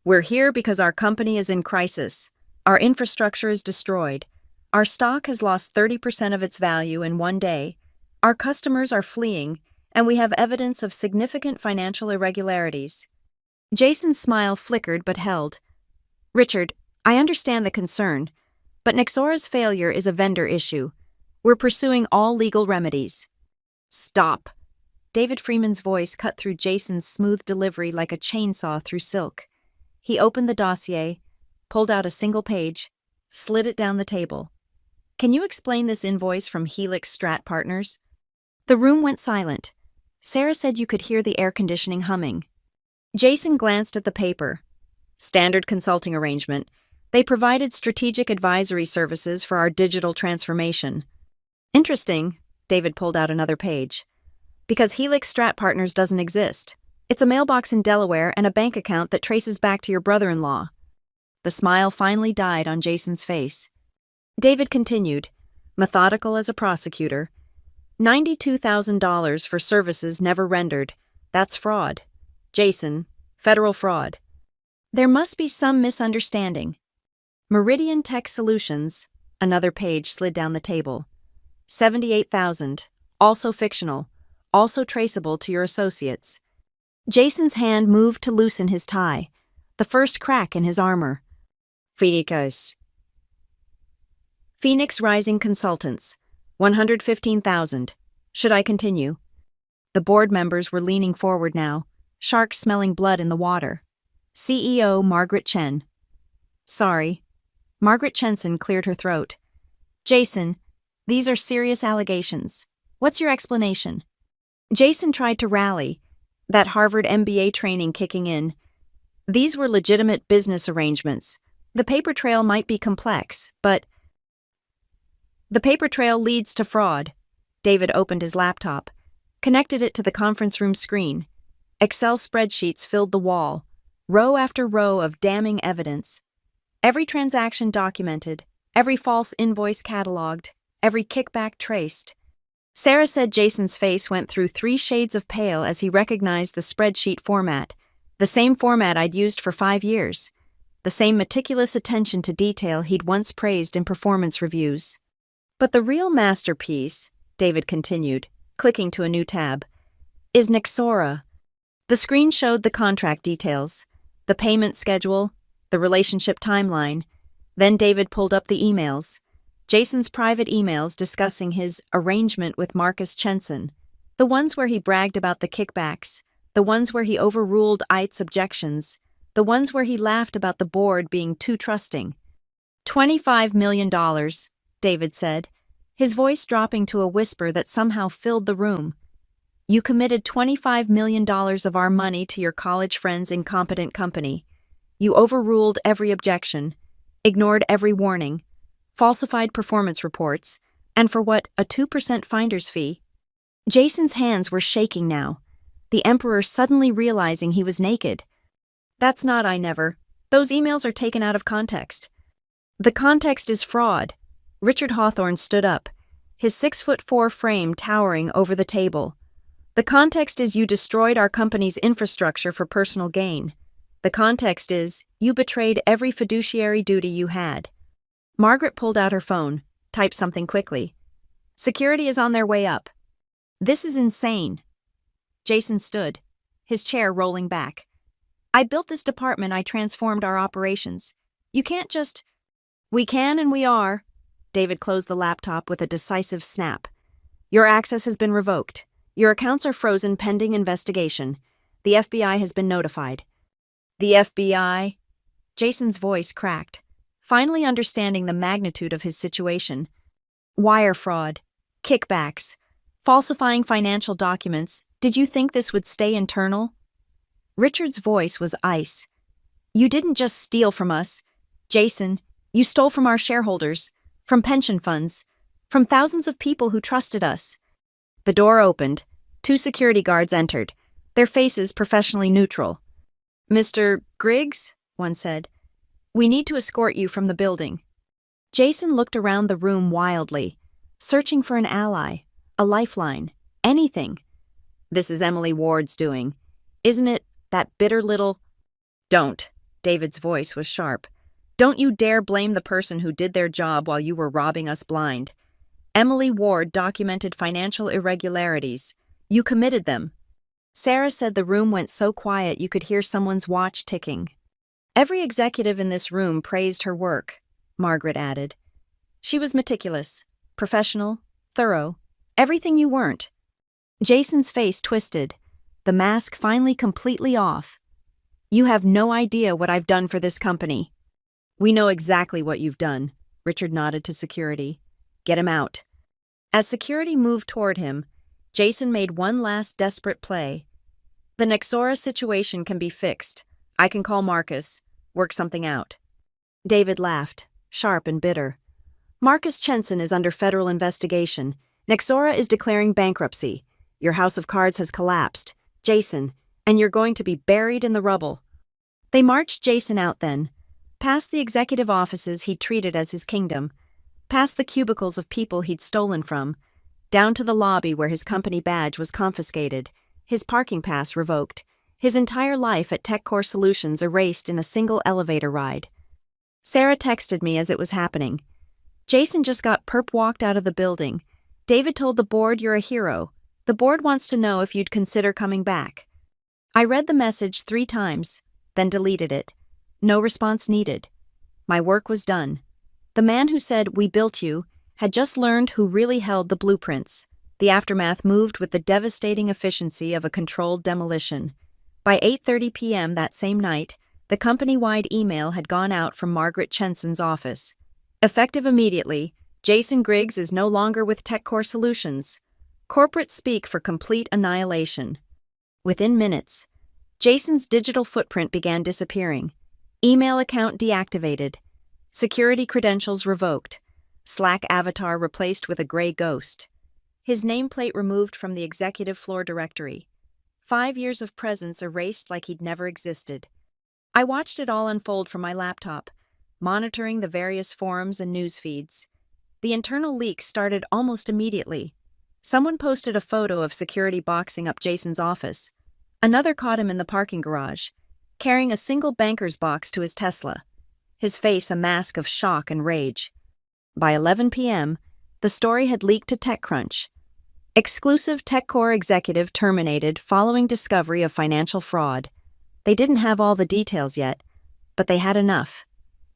"We're here because our company is in crisis. Our infrastructure is destroyed. Our stock has lost 30% of its value in one day. Our customers are fleeing, and we have evidence of significant financial irregularities." Jason's smile flickered but held. "Richard, I understand the concern, but Nexora's failure is a vendor issue. We're pursuing all legal remedies." "Stop." David Freeman's voice cut through Jason's smooth delivery like a chainsaw through silk. He opened the dossier, pulled out a single page, slid it down the table. "Can you explain this invoice from Helix Strat Partners?" The room went silent. Sarah said you could hear the air conditioning humming. Jason glanced at the paper. "Standard consulting arrangement. They provided strategic advisory services for our digital transformation." "Interesting." David pulled out another page. "Because Helix Strat Partners doesn't exist. It's a mailbox in Delaware and a bank account that traces back to your brother-in-law." The smile finally died on Jason's face. David continued, methodical as a prosecutor. $92,000 for services never rendered. That's fraud. Jason, federal fraud. There must be some misunderstanding. Meridian Tech Solutions, another page slid down the table. $78,000, also fictional, also traceable to your associates. Jason's hand moved to loosen his tie, the first crack in his armor. Phoenix Rising Consultants, $115,000. Should I continue? The board members were leaning forward now, sharks smelling blood in the water. CEO Margaret Chen. Sorry. Margaret Chenson cleared her throat. Jason, these are serious allegations. What's your explanation? Jason tried to rally, that Harvard MBA training kicking in. These were legitimate business arrangements. The paper trail might be complex, but the paper trail leads to fraud. David opened his laptop, connected it to the conference room screen. Excel spreadsheets filled the wall. row after row of damning evidence. Every transaction documented, every false invoice cataloged, every kickback traced. Sarah said Jason's face went through 3 shades of pale as he recognized the spreadsheet format, the same format I'd used for 5 years, the same meticulous attention to detail he'd once praised in performance reviews. But the real masterpiece, David continued, clicking to a new tab, is Nexora. The screen showed the contract details, the payment schedule, the relationship timeline. Then David pulled up the emails. Jason's private emails discussing his arrangement with Marcus Chenson, the ones where he bragged about the kickbacks, the ones where he overruled Eit's objections, the ones where he laughed about the board being too trusting. $25 million, David said, his voice dropping to a whisper that somehow filled the room. You committed $25 million of our money to your college friend's incompetent company. You overruled every objection, ignored every warning, falsified performance reports, and for what, a 2% finder's fee? Jason's hands were shaking now, the Emperor suddenly realizing he was naked. That's not I never. Those emails are taken out of context. The context is fraud. Richard Hawthorne stood up, his 6'4" frame towering over the table. The context is you destroyed our company's infrastructure for personal gain. The context is you betrayed every fiduciary duty you had. Margaret pulled out her phone, typed something quickly. Security is on their way up. This is insane. Jason stood, his chair rolling back. I built this department, I transformed our operations. You can't just... We can and we are. David closed the laptop with a decisive snap. Your access has been revoked. Your accounts are frozen pending investigation. The FBI has been notified. The FBI? Jason's voice cracked, finally understanding the magnitude of his situation. Wire fraud, kickbacks, falsifying financial documents. Did you think this would stay internal? Richard's voice was ice. You didn't just steal from us, Jason. You stole from our shareholders, from pension funds, from thousands of people who trusted us. The door opened. 2 security guards entered, their faces professionally neutral. Mr. Griggs, one said, we need to escort you from the building. Jason looked around the room wildly, searching for an ally, a lifeline, anything. This is Emily Ward's doing. Isn't it, that bitter little... Don't. David's voice was sharp. Don't you dare blame the person who did their job while you were robbing us blind. Emily Ward documented financial irregularities. You committed them. Sarah said the room went so quiet you could hear someone's watch ticking. Every executive in this room praised her work, Margaret added. She was meticulous, professional, thorough, everything you weren't. Jason's face twisted, the mask finally completely off. You have no idea what I've done for this company. We know exactly what you've done, Richard nodded to security. Get him out. As security moved toward him, Jason made one last desperate play. The Nexora situation can be fixed. I can call Marcus, work something out. David laughed, sharp and bitter. Marcus Chenson is under federal investigation. Nexora is declaring bankruptcy. Your house of cards has collapsed, Jason, and you're going to be buried in the rubble. They marched Jason out then, past the executive offices he'd treated as his kingdom, past the cubicles of people he'd stolen from, down to the lobby where his company badge was confiscated, his parking pass revoked, his entire life at TechCore Solutions erased in a single elevator ride. Sarah texted me as it was happening. Jason just got perp-walked out of the building. David told the board you're a hero. The board wants to know if you'd consider coming back. I read the message 3 times, then deleted it. No response needed. My work was done. The man who said, we built you, had just learned who really held the blueprints. The aftermath moved with the devastating efficiency of a controlled demolition. By 8:30 p.m. that same night, the company-wide email had gone out from Margaret Chenson's office. Effective immediately, Jason Griggs is no longer with TechCore Solutions. Corporate speak for complete annihilation. Within minutes, Jason's digital footprint began disappearing. Email account deactivated. Security credentials revoked. Slack avatar replaced with a gray ghost. His nameplate removed from the executive floor directory. 5 years of presence erased like he'd never existed. I watched it all unfold from my laptop, monitoring the various forums and news feeds. The internal leaks started almost immediately. Someone posted a photo of security boxing up Jason's office. Another caught him in the parking garage, carrying a single banker's box to his Tesla, his face a mask of shock and rage. By 11 p.m., the story had leaked to TechCrunch. Exclusive TechCore executive terminated following discovery of financial fraud. They didn't have all the details yet, but they had enough.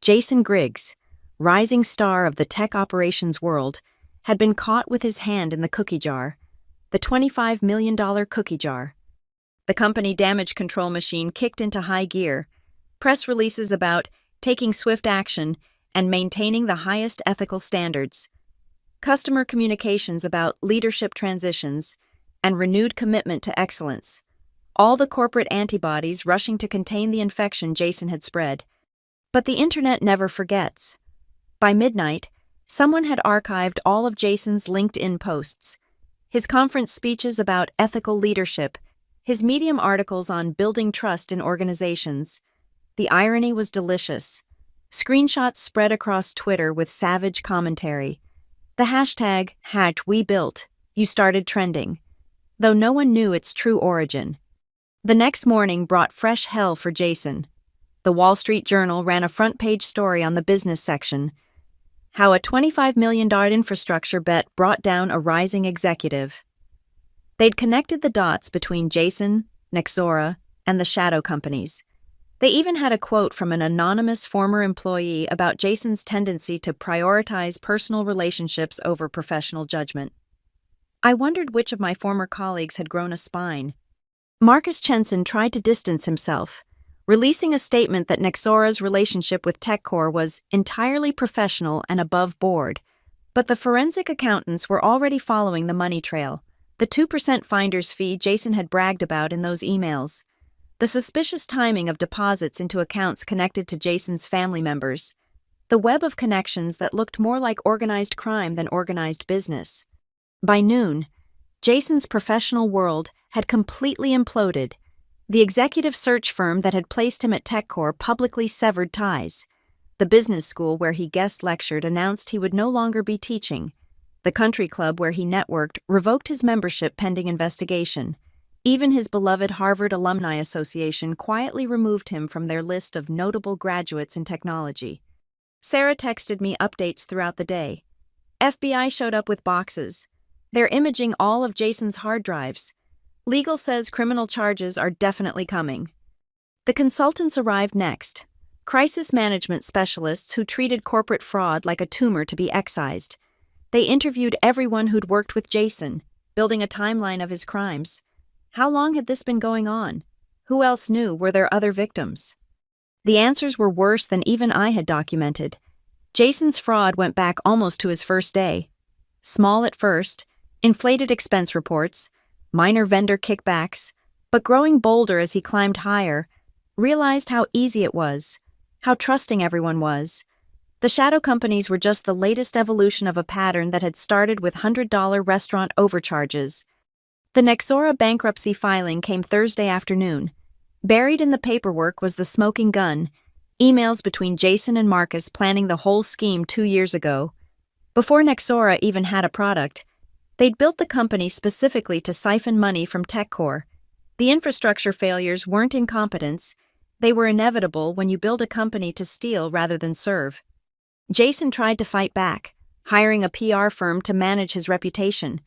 Jason Griggs, rising star of the tech operations world, had been caught with his hand in the cookie jar, the $25 million cookie jar. The company damage control machine kicked into high gear. Press releases about taking swift action and maintaining the highest ethical standards. Customer communications about leadership transitions and renewed commitment to excellence. All the corporate antibodies rushing to contain the infection Jason had spread. But the internet never forgets. By midnight, someone had archived all of Jason's LinkedIn posts, his conference speeches about ethical leadership, his Medium articles on building trust in organizations. The irony was delicious. Screenshots spread across Twitter with savage commentary. The hashtag #WeBuilt started trending, though no one knew its true origin. The next morning brought fresh hell for Jason. The Wall Street Journal ran a front-page story on the business section. How a $25 million infrastructure bet brought down a rising executive. They'd connected the dots between Jason, Nexora, and the shadow companies. They even had a quote from an anonymous former employee about Jason's tendency to prioritize personal relationships over professional judgment. I wondered which of my former colleagues had grown a spine. Marcus Chenson tried to distance himself, releasing a statement that Nexora's relationship with TechCore was entirely professional and above board. But the forensic accountants were already following the money trail, the 2% finder's fee Jason had bragged about in those emails, the suspicious timing of deposits into accounts connected to Jason's family members, the web of connections that looked more like organized crime than organized business. By noon, Jason's professional world had completely imploded. The executive search firm that had placed him at TechCore publicly severed ties. The business school where he guest lectured announced he would no longer be teaching. The country club where he networked revoked his membership pending investigation. Even his beloved Harvard Alumni Association quietly removed him from their list of notable graduates in technology. Sarah texted me updates throughout the day. FBI showed up with boxes. They're imaging all of Jason's hard drives. Legal says criminal charges are definitely coming. The consultants arrived next. Crisis management specialists who treated corporate fraud like a tumor to be excised. They interviewed everyone who'd worked with Jason, building a timeline of his crimes. How long had this been going on? Who else knew? Were there other victims? The answers were worse than even I had documented. Jason's fraud went back almost to his first day. Small at first, inflated expense reports, minor vendor kickbacks, but growing bolder as he climbed higher, realized how easy it was, how trusting everyone was. The shadow companies were just the latest evolution of a pattern that had started with $100 restaurant overcharges. The Nexora bankruptcy filing came Thursday afternoon. Buried in the paperwork was the smoking gun, emails between Jason and Marcus planning the whole scheme 2 years ago. Before Nexora even had a product, they'd built the company specifically to siphon money from TechCore. The infrastructure failures weren't incompetence. They were inevitable when you build a company to steal rather than serve. Jason tried to fight back, hiring a PR firm to manage his reputation.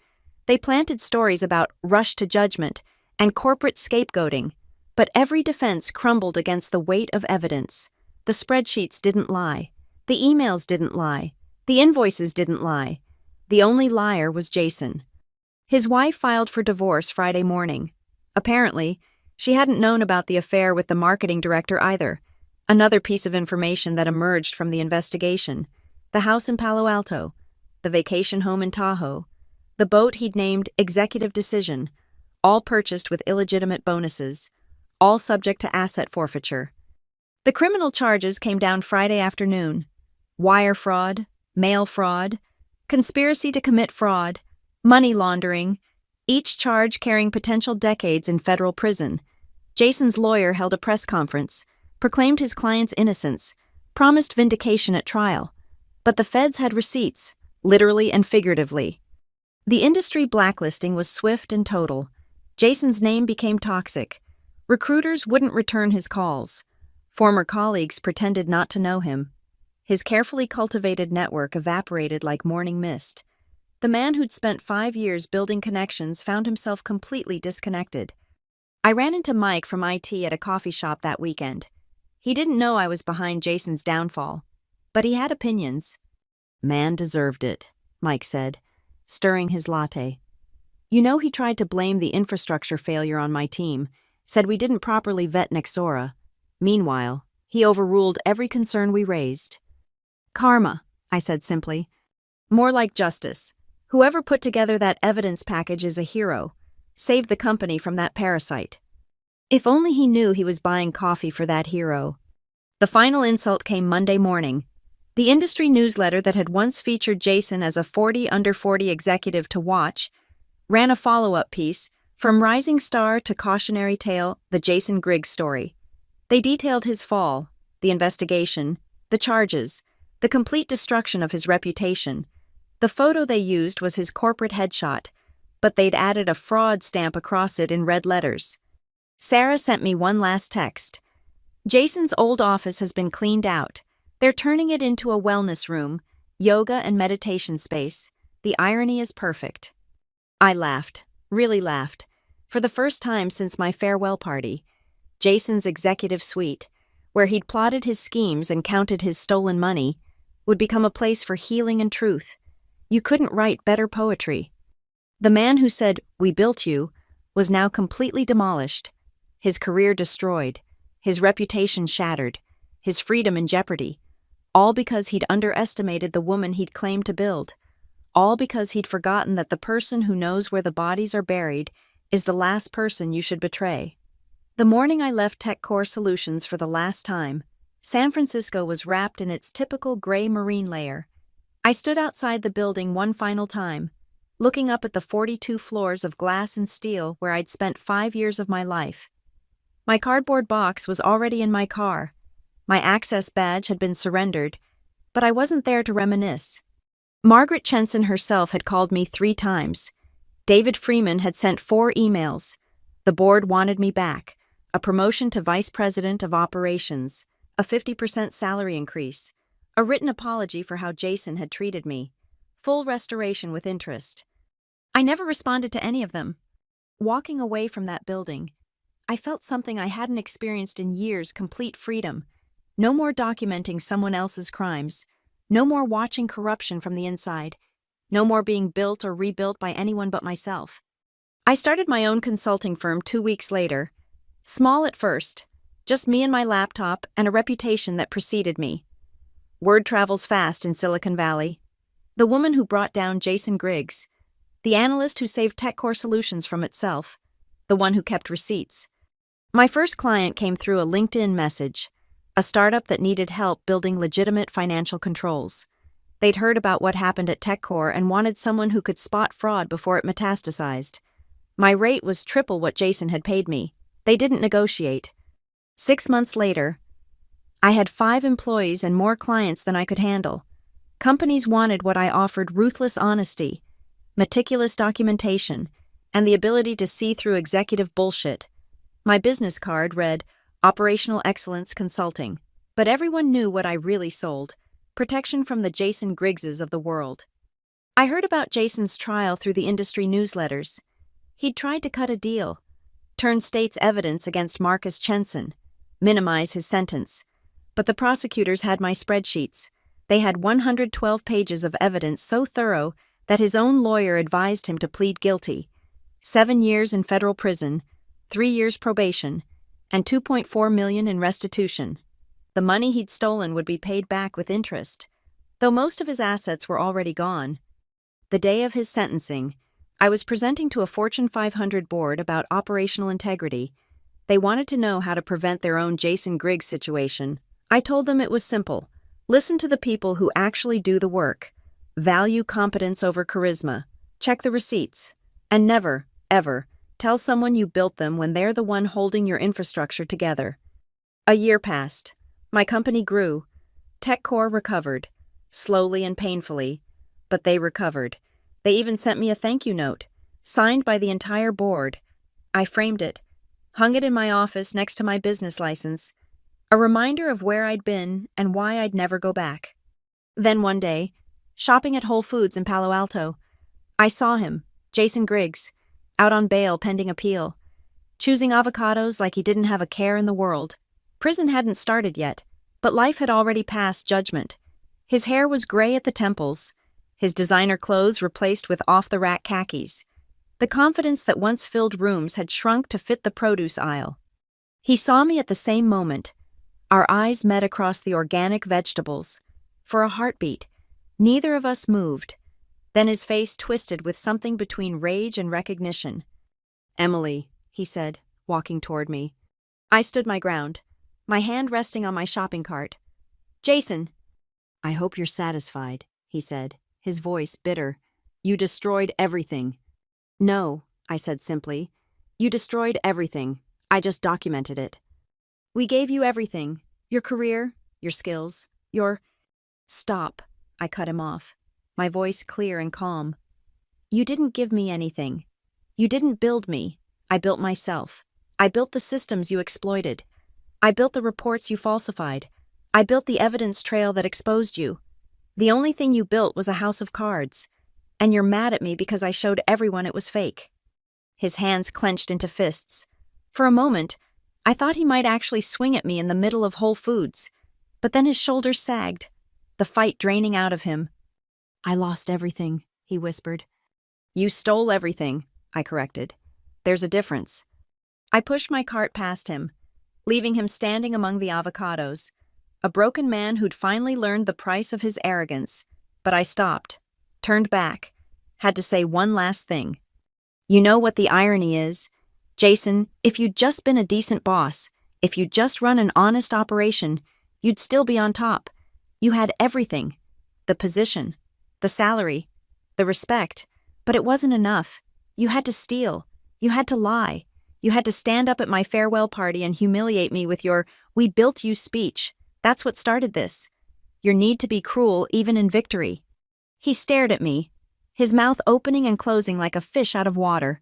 They planted stories about rush to judgment and corporate scapegoating, but every defense crumbled against the weight of evidence. The spreadsheets didn't lie. The emails didn't lie. The invoices didn't lie. The only liar was Jason. His wife filed for divorce Friday morning. Apparently, she hadn't known about the affair with the marketing director either. Another piece of information that emerged from the investigation: the house in Palo Alto, the vacation home in Tahoe, the boat he'd named Executive Decision, all purchased with illegitimate bonuses, all subject to asset forfeiture. The criminal charges came down Friday afternoon: wire fraud, mail fraud, conspiracy to commit fraud, money laundering, each charge carrying potential decades in federal prison. Jason's lawyer held a press conference, proclaimed his client's innocence, promised vindication at trial. But the feds had receipts, literally and figuratively. The industry blacklisting was swift and total. Jason's name became toxic. Recruiters wouldn't return his calls. Former colleagues pretended not to know him. His carefully cultivated network evaporated like morning mist. The man who'd spent 5 years building connections found himself completely disconnected. I ran into Mike from IT at a coffee shop that weekend. He didn't know I was behind Jason's downfall, but he had opinions. "Man deserved it," Mike said, stirring his latte. "You know, he tried to blame the infrastructure failure on my team, said we didn't properly vet Nexora. Meanwhile, he overruled every concern we raised." "Karma," I said simply. "More like justice. Whoever put together that evidence package is a hero. Saved the company from that parasite." If only he knew he was buying coffee for that hero. The final insult came Monday morning. The industry newsletter that had once featured Jason as a 40 under 40 executive to watch ran a follow-up piece, from rising star to cautionary tale, the Jason Griggs story. They detailed his fall, the investigation, the charges, the complete destruction of his reputation. The photo they used was his corporate headshot, but they'd added a fraud stamp across it in red letters. Sarah sent me one last text. "Jason's old office has been cleaned out. They're turning it into a wellness room, yoga and meditation space. The irony is perfect." I laughed, really laughed. For the first time since my farewell party, Jason's executive suite, where he'd plotted his schemes and counted his stolen money, would become a place for healing and truth. You couldn't write better poetry. The man who said, "We built you," was now completely demolished. His career destroyed, his reputation shattered, his freedom in jeopardy. All because he'd underestimated the woman he'd claimed to build. All because he'd forgotten that the person who knows where the bodies are buried is the last person you should betray. The morning I left TechCore Solutions for the last time, San Francisco was wrapped in its typical gray marine layer. I stood outside the building one final time, looking up at the 42 floors of glass and steel where I'd spent 5 years of my life. My cardboard box was already in my car. My access badge had been surrendered, but I wasn't there to reminisce. Margaret Chenson herself had called me 3 times. David Freeman had sent 4 emails. The board wanted me back, a promotion to vice president of operations, a 50% salary increase, a written apology for how Jason had treated me, full restoration with interest. I never responded to any of them. Walking away from that building, I felt something I hadn't experienced in years: complete freedom. No more documenting someone else's crimes. No more watching corruption from the inside. No more being built or rebuilt by anyone but myself. I started my own consulting firm 2 weeks later. Small at first, just me and my laptop and a reputation that preceded me. Word travels fast in Silicon Valley. The woman who brought down Jason Griggs. The analyst who saved TechCore Solutions from itself. The one who kept receipts. My first client came through a LinkedIn message. A startup that needed help building legitimate financial controls. They'd heard about what happened at TechCore and wanted someone who could spot fraud before it metastasized. My rate was triple what Jason had paid me. They didn't negotiate. 6 months later, I had 5 employees and more clients than I could handle. Companies wanted what I offered: ruthless honesty, meticulous documentation, and the ability to see through executive bullshit. My business card read, Operational Excellence Consulting. But everyone knew what I really sold: protection from the Jason Griggses of the world. I heard about Jason's trial through the industry newsletters. He'd tried to cut a deal, turn state's evidence against Marcus Chenson, minimize his sentence. But the prosecutors had my spreadsheets. They had 112 pages of evidence so thorough that his own lawyer advised him to plead guilty. 7 years in federal prison, 3 years probation, and $2.4 million in restitution. The money he'd stolen would be paid back with interest, though most of his assets were already gone. The day of his sentencing, I was presenting to a Fortune 500 board about operational integrity. They wanted to know how to prevent their own Jason Griggs situation. I told them it was simple. Listen to the people who actually do the work. Value competence over charisma. Check the receipts. And never, ever, tell someone you built them when they're the one holding your infrastructure together. A year passed. My company grew. TechCore recovered. Slowly and painfully, but they recovered. They even sent me a thank you note, signed by the entire board. I framed it, hung it in my office next to my business license, a reminder of where I'd been and why I'd never go back. Then one day, shopping at Whole Foods in Palo Alto, I saw him, Jason Griggs, out on bail pending appeal, choosing avocados like he didn't have a care in the world. Prison hadn't started yet, but life had already passed judgment. His hair was gray at the temples, his designer clothes replaced with off-the-rack khakis. The confidence that once filled rooms had shrunk to fit the produce aisle. He saw me at the same moment. Our eyes met across the organic vegetables. For a heartbeat, neither of us moved. Then his face twisted with something between rage and recognition. "Emily," he said, walking toward me. I stood my ground, my hand resting on my shopping cart. "Jason." "I hope you're satisfied," he said, his voice bitter. "You destroyed everything." "No," I said simply. "You destroyed everything. I just documented it." "We gave you everything. Your career, your skills, your—" "Stop," I cut him off, my voice clear and calm. "You didn't give me anything. You didn't build me. I built myself. I built the systems you exploited. I built the reports you falsified. I built the evidence trail that exposed you. The only thing you built was a house of cards. And you're mad at me because I showed everyone it was fake." His hands clenched into fists. For a moment, I thought he might actually swing at me in the middle of Whole Foods, but then his shoulders sagged, the fight draining out of him. "I lost everything," he whispered. "You stole everything," I corrected. "There's a difference." I pushed my cart past him, leaving him standing among the avocados, a broken man who'd finally learned the price of his arrogance. But I stopped, turned back, had to say one last thing. "You know what the irony is? Jason, if you'd just been a decent boss, if you'd just run an honest operation, you'd still be on top. You had everything. The position, the salary, the respect. But it wasn't enough. You had to steal. You had to lie. You had to stand up at my farewell party and humiliate me with your 'we built you' speech. That's what started this. Your need to be cruel even in victory." He stared at me, his mouth opening and closing like a fish out of water.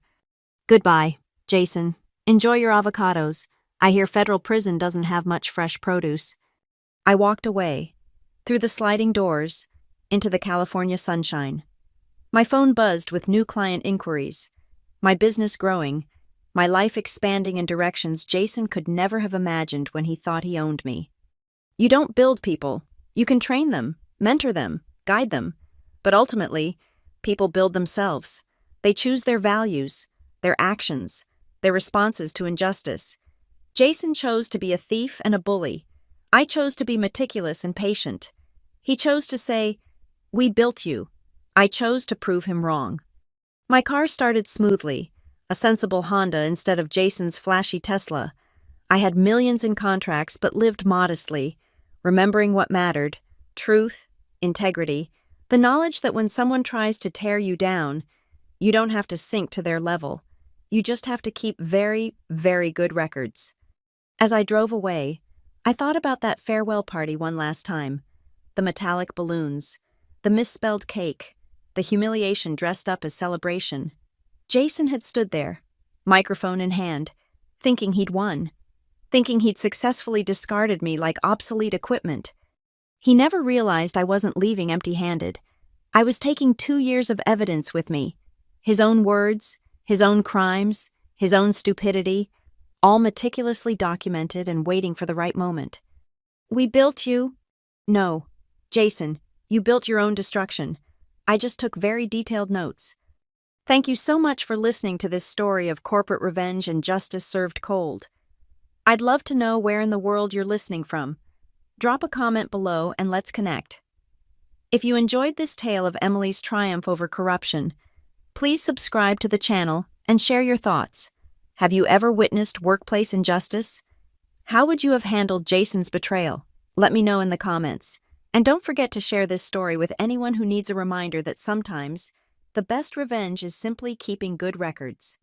"Goodbye, Jason. Enjoy your avocados. I hear federal prison doesn't have much fresh produce." I walked away, through the sliding doors, into the California sunshine. My phone buzzed with new client inquiries, my business growing, my life expanding in directions Jason could never have imagined when he thought he owned me. You don't build people. You can train them, mentor them, guide them. But ultimately, people build themselves. They choose their values, their actions, their responses to injustice. Jason chose to be a thief and a bully. I chose to be meticulous and patient. He chose to say, "We built you." I chose to prove him wrong. My car started smoothly, a sensible Honda instead of Jason's flashy Tesla. I had millions in contracts but lived modestly, remembering what mattered: truth, integrity, the knowledge that when someone tries to tear you down, you don't have to sink to their level. You just have to keep very, very good records. As I drove away, I thought about that farewell party one last time. The metallic balloons, the misspelled cake, the humiliation dressed up as celebration. Jason had stood there, microphone in hand, thinking he'd won, thinking he'd successfully discarded me like obsolete equipment. He never realized I wasn't leaving empty-handed. I was taking 2 years of evidence with me. His own words, his own crimes, his own stupidity, all meticulously documented and waiting for the right moment. "We built you." No, Jason, you built your own destruction. I just took very detailed notes. Thank you so much for listening to this story of corporate revenge and justice served cold. I'd love to know where in the world you're listening from. Drop a comment below and let's connect. If you enjoyed this tale of Emily's triumph over corruption, please subscribe to the channel and share your thoughts. Have you ever witnessed workplace injustice? How would you have handled Jason's betrayal? Let me know in the comments. And don't forget to share this story with anyone who needs a reminder that sometimes the best revenge is simply keeping good records.